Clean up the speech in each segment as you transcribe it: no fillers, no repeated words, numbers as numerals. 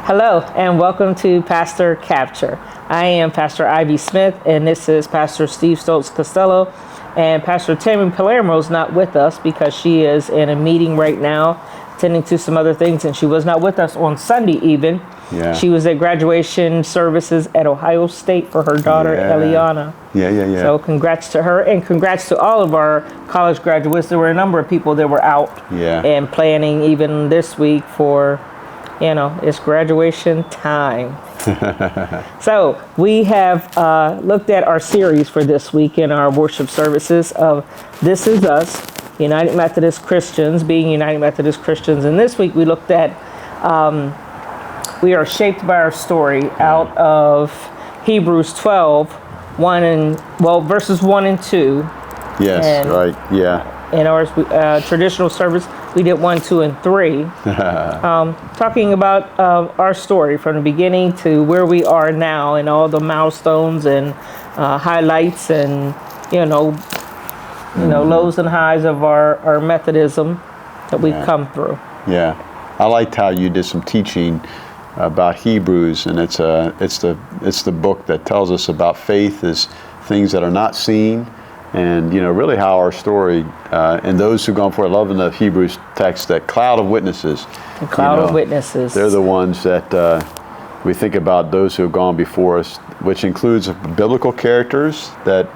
Hello, and welcome to Pastor Capture. I am Pastor Ivy Smith, and this is Pastor Steve Stoltz Costello. And Pastor Tammy Palermo is not with us because she is in a meeting right now, attending to some other things, and she was not with us on Sunday even. Yeah. She was at graduation services at Ohio State for her daughter, Eliana. Yeah. So congrats to her, and congrats to all of our college graduates. There were a number of people that were out and planning even this week for, it's graduation time. So we have looked at our series for this week in our worship services of This Is Us, United Methodist Christians, being United Methodist Christians. And this week we looked at we are shaped by our story out of Hebrews 12, verses 1 and 2. Yes, right, yeah. In our traditional service, we did 1, 2, and 3. Talking about our story from the beginning to where we are now and all the milestones and highlights and, lows and highs of our Methodism that we've come through. Yeah. I liked how you did some teaching about Hebrews, and it's the book that tells us about faith is things that are not seen, and really how our story and those who've gone for it, loving the Hebrews text, that cloud of witnesses. The cloud of witnesses. They're the ones that we think about, those who have gone before us, which includes biblical characters that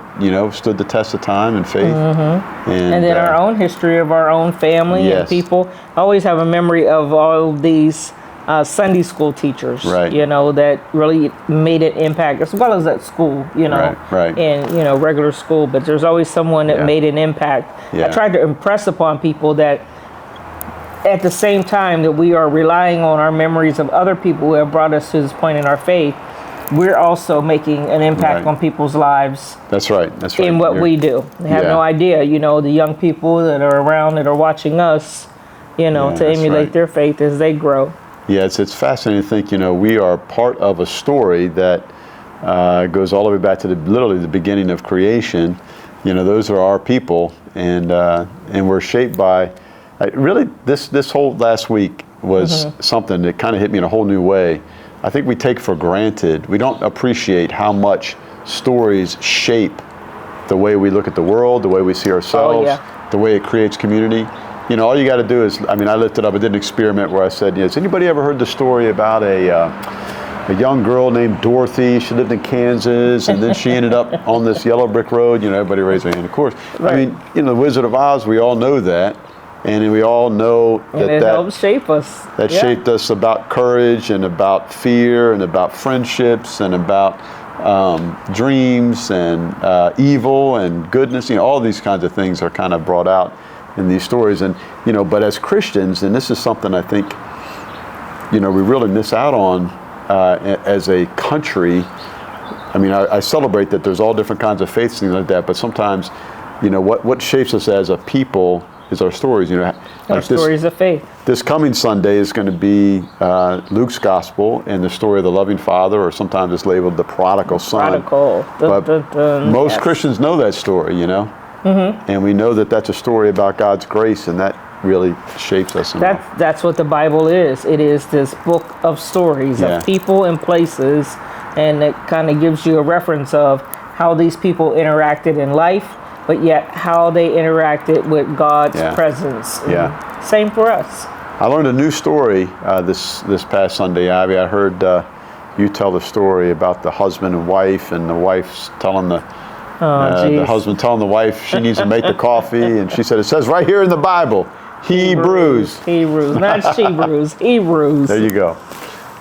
stood the test of time and faith, and then our own history of our own family and people. I always have a memory of all of these Sunday school teachers, that really made an impact, as well as at school, in regular school. But there's always someone that made an impact. I tried to impress upon people that at the same time that we are relying on our memories of other people who have brought us to this point in our faith, we're also making an impact on people's lives. That's right. In what we do. They have no idea, the young people that are around that are watching us, to emulate their faith as they grow. Yeah, it's fascinating to think, we are part of a story that goes all the way back to literally the beginning of creation. Those are our people, and we're shaped by, really, this whole last week was something that kind of hit me in a whole new way. I think we take for granted, we don't appreciate how much stories shape the way we look at the world, the way we see ourselves, the way it creates community. All you got to do is, I lifted up, I did an experiment where I said, has anybody ever heard the story about a young girl named Dorothy? She lived in Kansas, and then she ended up on this yellow brick road. Everybody raised their hand, of course. Right. The Wizard of Oz, we all know that. And we all know that helped shape us. That shaped us about courage and about fear and about friendships and about dreams and evil and goodness. All these kinds of things are kind of brought out in these stories. And, but as Christians, and this is something I think, we really miss out on as a country. I celebrate that there's all different kinds of faiths and things like that, but sometimes, what shapes us as a people is our stories. Our stories of faith. This coming Sunday is going to be Luke's gospel and the story of the loving father, or sometimes it's labeled the prodigal son. Most Christians know that story, and we know that that's a story about God's grace, and that really shapes us. That's what the Bible is. It is this book of stories of people and places, and it kind of gives you a reference of how these people interacted in life, but yet how they interacted with God's presence. Same for us. I learned a new story this past Sunday, Ivy. I heard you tell the story about the husband and wife, and the wife's telling the husband telling the wife she needs to make the coffee, and she said, it says right here in the Bible, Hebrews, not Hebrews, Hebrews. There you go.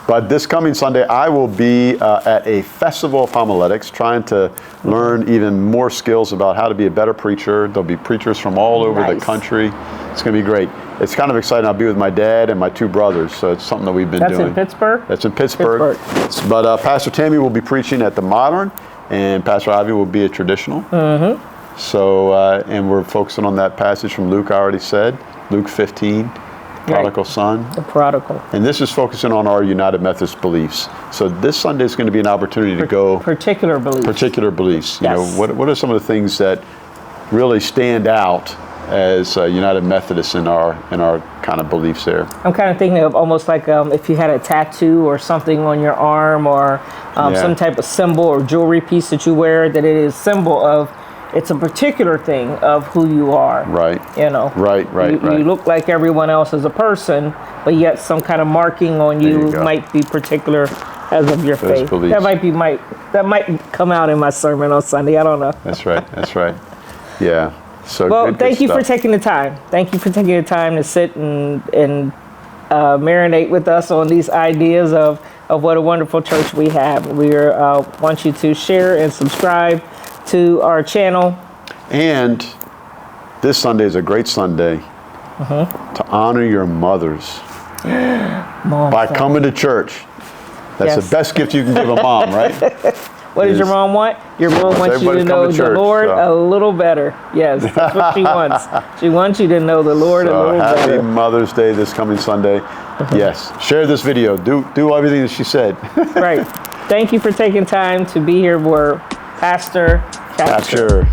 But this coming Sunday, I will be at a festival of homiletics, trying to learn even more skills about how to be a better preacher. There'll be preachers from all over the country. It's going to be great. It's kind of exciting. I'll be with my dad and my two brothers, so it's something that we've been doing. That's in Pittsburgh? That's in Pittsburgh. But Pastor Tammy will be preaching at the Modern, and Pastor Ivy will be at Traditional. So, and we're focusing on that passage from Luke, I already said, Luke 15. Prodigal son. The prodigal. And this is focusing on our United Methodist beliefs. So this Sunday is going to be an opportunity to go... Particular beliefs. Particular beliefs. What are some of the things that really stand out as United Methodists in our kind of beliefs there. I'm kind of thinking of almost like if you had a tattoo or something on your arm, or some type of symbol or jewelry piece that you wear, that it is symbol of, it's a particular thing of who you are. Right. You know. Right. You look like everyone else as a person, but yet some kind of marking on you might be particular as of your faith. Beliefs. That might come out in my sermon on Sunday. I don't know. That's right. Yeah. So well, good thank you stuff. for taking the time. Thank you for taking the time to sit and marinate with us on these ideas of what a wonderful church we have. We want you to share and subscribe to our channel. And this Sunday is a great Sunday to honor your mothers by coming to church. That's the best gift you can give a mom, right? What does your mom want? Your mom wants you to know the Lord a little better. Yes, that's what she wants. She wants you to know the Lord a little better. Happy Mother's Day this coming Sunday. Yes, share this video. Do everything that she said. Right. Thank you for taking time to be here for Pastor Capture.